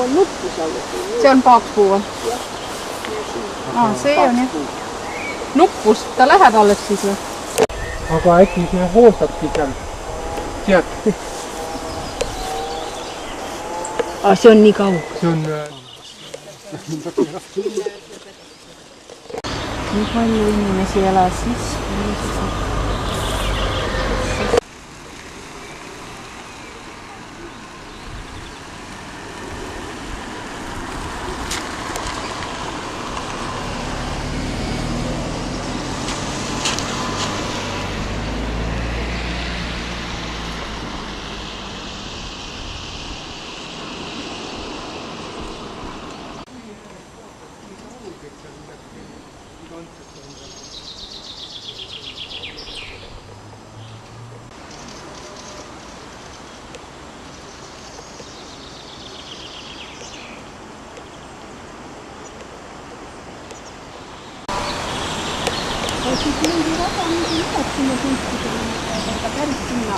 S12: puu on nuppus alles.
S5: See on paakspuu või? See on jah. Nuppus, ta läheb alles siis või?
S10: Aga äkki see hooldabki seal. Tead.
S12: See on nii kaua.
S10: See on...
S5: Nii palju inimesi elas siis.
S12: Siis mingi rada mingi ühed sinna kunstidele, aga päris sinna.